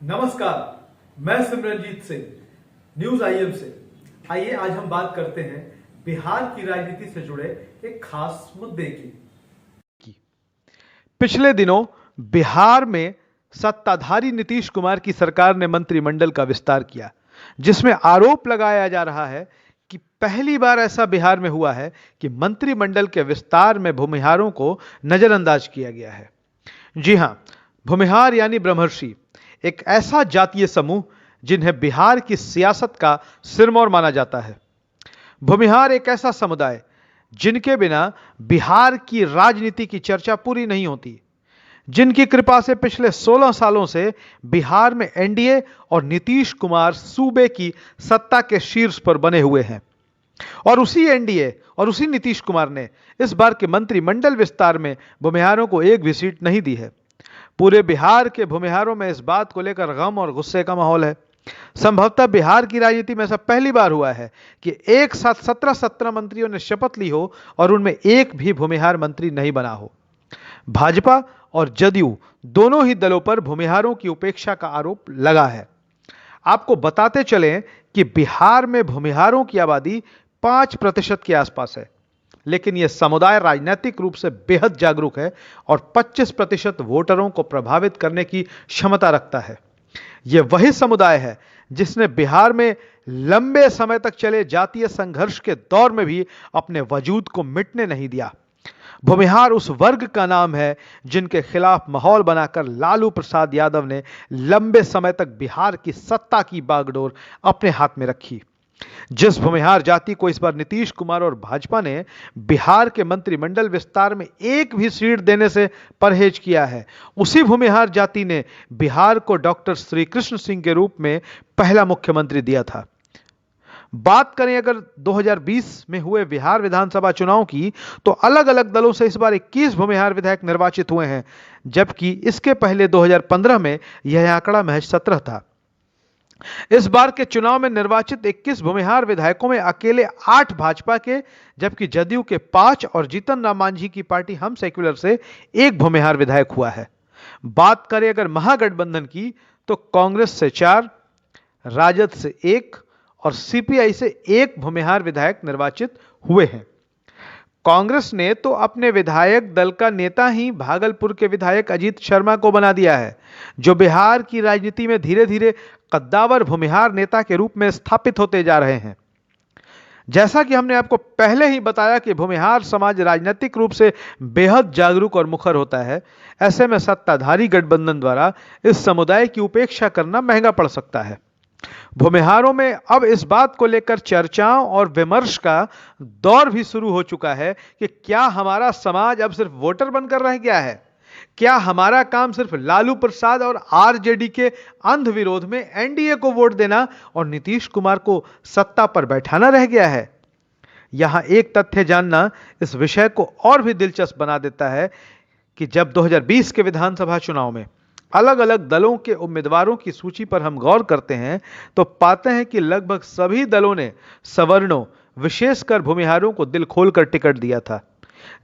नमस्कार, मैं Simranjeet Singh, news IM से। आइए आज हम बात करते हैं बिहार की राजनीति से जुड़े एक खास मुद्दे की। पिछले दिनों बिहार में सत्ताधारी नीतीश कुमार की सरकार ने मंत्रिमंडल का विस्तार किया, जिसमें आरोप लगाया जा रहा है कि पहली बार ऐसा बिहार में हुआ है कि मंत्रिमंडल के विस्तार में भूमिहारों को नजरअंदाज किया गया है। जी हां, भूमिहार यानी ब्रह्मर्षि एक ऐसा जातीय समूह जिन्हें बिहार की सियासत का सिरमौर माना जाता है। भूमिहार एक ऐसा समुदाय जिनके बिना बिहार की राजनीति की चर्चा पूरी नहीं होती, जिनकी कृपा से पिछले 16 सालों से बिहार में एनडीए और नीतीश कुमार सूबे की सत्ता के शीर्ष पर बने हुए हैं। और उसी एनडीए और उसी नीतीश कुमार ने इस बार के मंत्रिमंडल विस्तार में भूमिहारों को एक भी सीट नहीं दी है। पूरे बिहार के भूमिहारों में इस बात को लेकर गम और गुस्से का माहौल है। संभवतः बिहार की राजनीति में ऐसा पहली बार हुआ है कि एक साथ 17 मंत्रियों ने शपथ ली हो और उनमें एक भी भूमिहार मंत्री नहीं बना हो। भाजपा और जदयू दोनों ही दलों पर भूमिहारों की उपेक्षा का आरोप लगा है। आपको बताते चलें कि बिहार में भूमिहारों की आबादी 5% के आसपास है, लेकिन यह समुदाय राजनीतिक रूप से बेहद जागरूक है और 25% वोटरों को प्रभावित करने की क्षमता रखता है। यह वही समुदाय है जिसने बिहार में लंबे समय तक चले जातीय संघर्ष के दौर में भी अपने वजूद को मिटने नहीं दिया। भूमिहार उस वर्ग का नाम है जिनके खिलाफ माहौल बनाकर लालू प्रसाद यादव ने लंबे समय तक बिहार की सत्ता की बागडोर अपने हाथ में रखी। जिस भूमिहार जाति को इस बार नीतीश कुमार और भाजपा ने बिहार के मंत्रिमंडल विस्तार में एक भी सीट देने से परहेज किया है, उसी भूमिहार जाति ने बिहार को डॉक्टर श्री कृष्ण सिंह के रूप में पहला मुख्यमंत्री दिया था। बात करें अगर 2020 में हुए बिहार विधानसभा चुनाव की, तो अलग अलग दलों से इस बार 21 भूमिहार विधायक निर्वाचित हुए हैं, जबकि इसके पहले 2015 में यह आंकड़ा महज 17 था। इस बार के चुनाव में निर्वाचित 21 भूमिहार विधायकों में अकेले 8 भाजपा के, जबकि जदयू के 5 और जीतन राम मांझी की पार्टी हम सेक्युलर से 1 भूमिहार विधायक हुआ है। बात करें अगर महागठबंधन की, तो कांग्रेस से 4, राजद से 1 और सीपीआई से 1 भूमिहार विधायक निर्वाचित हुए हैं। कांग्रेस ने तो अपने विधायक दल का नेता ही भागलपुर के विधायक अजीत शर्मा को बना दिया है, जो बिहार की राजनीति में धीरे धीरे कद्दावर भूमिहार नेता के रूप में स्थापित होते जा रहे हैं। जैसा कि हमने आपको पहले ही बताया कि भूमिहार समाज राजनीतिक रूप से बेहद जागरूक और मुखर होता है, ऐसे में सत्ताधारी गठबंधन द्वारा इस समुदाय की उपेक्षा करना महंगा पड़ सकता है। भूमिहारों में अब इस बात को लेकर चर्चाओं और विमर्श का दौर भी शुरू हो चुका है कि क्या हमारा समाज अब सिर्फ वोटर बनकर रह गया है? क्या हमारा काम सिर्फ लालू प्रसाद और आरजेडी के अंध विरोध में एनडीए को वोट देना और नीतीश कुमार को सत्ता पर बैठाना रह गया है? यहां एक तथ्य जानना इस विषय को और भी दिलचस्प बना देता है कि जब 2020 के विधानसभा चुनाव में अलग अलग दलों के उम्मीदवारों की सूची पर हम गौर करते हैं, तो पाते हैं कि लगभग सभी दलों ने सवर्णों, विशेषकर भूमिहारों को दिल खोलकर टिकट दिया था,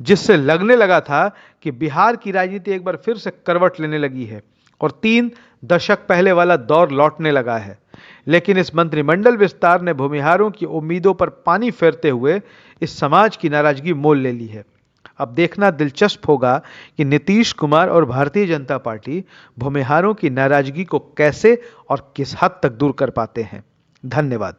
जिससे लगने लगा था कि बिहार की राजनीति एक बार फिर से करवट लेने लगी है और 3 दशक पहले वाला दौर लौटने लगा है। लेकिन इस मंत्रिमंडल विस्तार ने भूमिहारों की उम्मीदों पर पानी फेरते हुए इस समाज की नाराजगी मोल ले ली है। अब देखना दिलचस्प होगा कि नीतीश कुमार और भारतीय जनता पार्टी भूमिहारों की नाराजगी को कैसे और किस हद तक दूर कर पाते हैं। धन्यवाद।